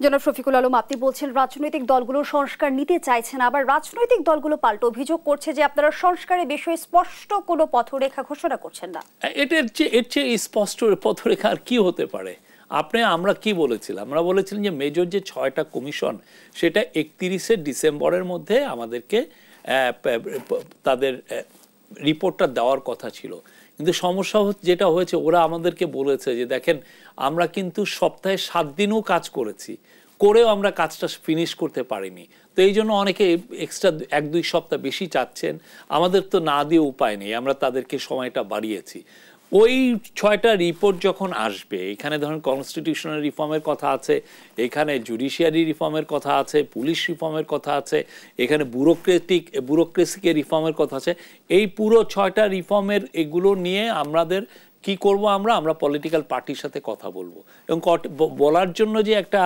জনাব শফিকুল আলম, আপনি বলছেন রাজনৈতিক দলগুলো সংস্কার নিতে চাইছে না, আবার রাজনৈতিক দলগুলো পাল্টা অভিযোগ করছে যে আপনারা সংস্কারের বিষয়ে স্পষ্ট কোনো পথরেখা ঘোষণা করছেন না। এর চেয়ে স্পষ্ট পথরেখা আর কি হতে পারে? আমরা কি বলেছিলাম? আমরা বলেছিলাম যে মেজর যে 6টা কমিশন, সেটা 31শে ডিসেম্বরের মধ্যে আমাদেরকে তাদের রিপোর্টটা দেওয়ার কথা ছিল। কিন্তু সমস্যা যেটা হয়েছে, ওরা আমাদেরকে বলেছে যে দেখেন, আমরা কিন্তু সপ্তাহে 7 দিনও কাজ করেও আমরা কাজটা ফিনিশ করতে পারিনি। তো এই জন্য অনেকে এক্সট্রা 1-2 সপ্তাহ বেশি চাচ্ছেন। আমাদের তো না দিয়ে উপায় নেই, আমরা তাদেরকে সময়টা বাড়িয়েছি। ওই 6টা রিপোর্ট যখন আসবে, এখানে ধরেন কনস্টিটিউশনাল রিফর্মের কথা আছে, এখানে জুডিশিয়ারি রিফর্মের কথা আছে, পুলিশ রিফর্মের কথা আছে, এখানে ব্যুরোক্রেসিকে রিফর্মের কথা আছে। এই পুরো 6টা রিফর্মের এগুলো নিয়ে আমাদের কি করব? আমরা পলিটিক্যাল পার্টির সাথে কথা বলবো এবং বলার জন্য যে একটা,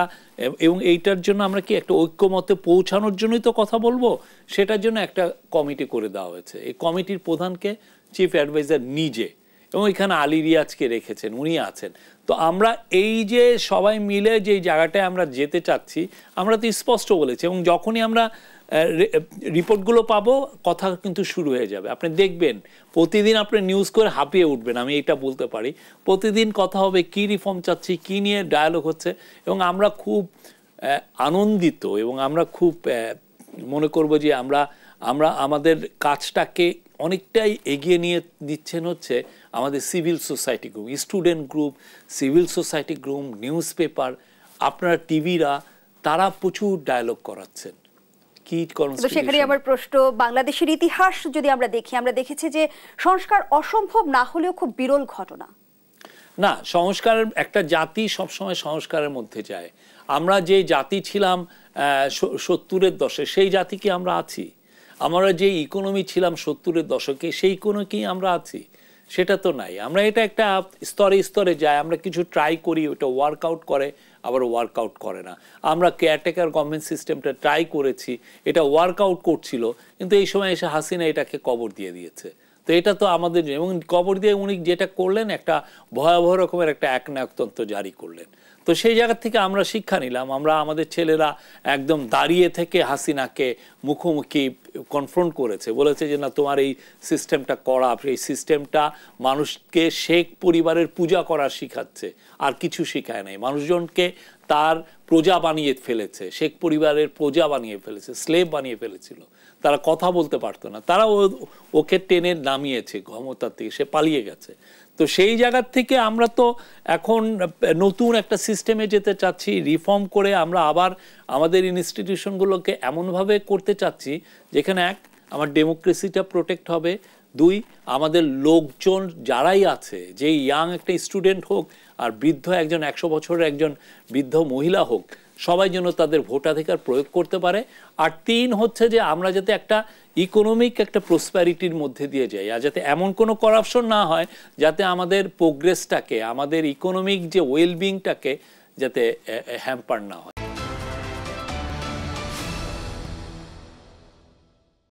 এবং এইটার জন্য আমরা কি একটা ঐক্যমতে পৌঁছানোর জন্যই তো কথা বলবো। সেটার জন্য একটা কমিটি করে দেওয়া হয়েছে। এই কমিটির প্রধানকে চিফ অ্যাডভাইজার নিজে, এবং এখানে আলী রিয়াজকে রেখেছেন, উনি আছেন। তো আমরা এই যে সবাই মিলে যে জায়গাটায় আমরা যেতে চাচ্ছি, আমরা তো স্পষ্ট বলেছি। এবং যখনই আমরা রিপোর্টগুলো পাবো, কথা কিন্তু শুরু হয়ে যাবে। আপনি দেখবেন প্রতিদিন আপনি নিউজ করে হাঁপিয়ে উঠবেন, আমি এটা বলতে পারি। প্রতিদিন কথা হবে, কি রিফর্ম চাচ্ছি, কি নিয়ে ডায়ালগ হচ্ছে। এবং আমরা খুব আনন্দিত এবং আমরা খুব মনে করব যে আমরা আমাদের কাজটাকে অনেকটাই এগিয়ে নিয়ে দিচ্ছেন হচ্ছে আমাদের civil society group, student group, civil society group, news paper, আপনারা টিভিরা, তারা প্রচুর ডায়ালগ করাচ্ছেন। সেখানে আমার প্রশ্ন, বাংলাদেশের ইতিহাস যদি আমরা দেখি, আমরা দেখেছি যে সংস্কার অসম্ভব না হলেও খুব বিরল ঘটনা না। সংস্কারের একটা জাতি সবসময় সংস্কারের মধ্যে যায়। আমরা যে জাতি ছিলাম 70-এর দশকে, সেই জাতি কি আমরা আছি? আমরা যে ইকোনমি ছিলাম 70-এর দশকে, সেই ইকোনমিকেই আমরা আছি? সেটা তো নাই। আমরা এটা একটা স্তরে স্তরে যাই, আমরা কিছু ট্রাই করি, ওটা ওয়ার্কআউট করে, আবার ওয়ার্কআউট করে না। আমরা কেয়ারটেকার গভর্নমেন্ট সিস্টেমটা ট্রাই করেছি, এটা ওয়ার্কআউট করছিল, কিন্তু এই সময় এসে হাসিনা এটাকে কবর দিয়ে দিয়েছে। তো এটা তো আমাদের, এবং কবর দিয়ে উনি যেটা করলেন, একটা ভয়াবহ রকমের একটা একনায়কতন্ত্র জারি করলেন। তো সেই জায়গা থেকে আমরা শিক্ষা নিলাম। আমাদের ছেলেরা একদম দাঁড়িয়ে থেকে হাসিনাকে মুখোমুখি কনফ্রন্ট করেছে, বলেছে যে না, তোমার এই সিস্টেমটা করাপ্ট, এই সিস্টেমটা মানুষকে শেখ পরিবারের পূজা করা শিখাচ্ছে, আর কিছু শিখায় নাই। মানুষজনকে তার প্রজা বানিয়ে ফেলেছে, শেখ পরিবারের প্রজা বানিয়ে ফেলেছে, স্লেভ বানিয়ে ফেলেছিল। তারা কথা বলতে পারতো না, তারা ওকে টেনে নামিয়েছে ক্ষমতার থেকে, সে পালিয়ে গেছে। তো সেই জায়গার থেকে আমরা তো এখন নতুন একটা সিস্টেমে যেতে চাচ্ছি, রিফর্ম করে আমরা আবার আমাদের ইনস্টিটিউশনগুলোকে এমনভাবে করতে চাচ্ছি যেখানে আমার ডেমোক্রেসিটা প্রোটেক্ট হবে, 2 আমাদের লোকজন যারাই আছে, যে ইয়াং একটা স্টুডেন্ট হোক আর বৃদ্ধ একজন 100 বছরের একজন বৃদ্ধ মহিলা হোক, সবাই যেন তাদের ভোটাধিকার প্রয়োগ করতে পারে। আর 3 হচ্ছে যে আমরা যাতে একটা ইকোনমিক একটা প্রসপ্যারিটির মধ্যে দিয়ে যাই, আর যাতে এমন কোনো করাপশন না হয় যাতে আমাদের প্রোগ্রেসটাকে, আমাদের ইকোনমিক যে ওয়েলবিংটাকে যাতে হ্যাম্পার না হয়।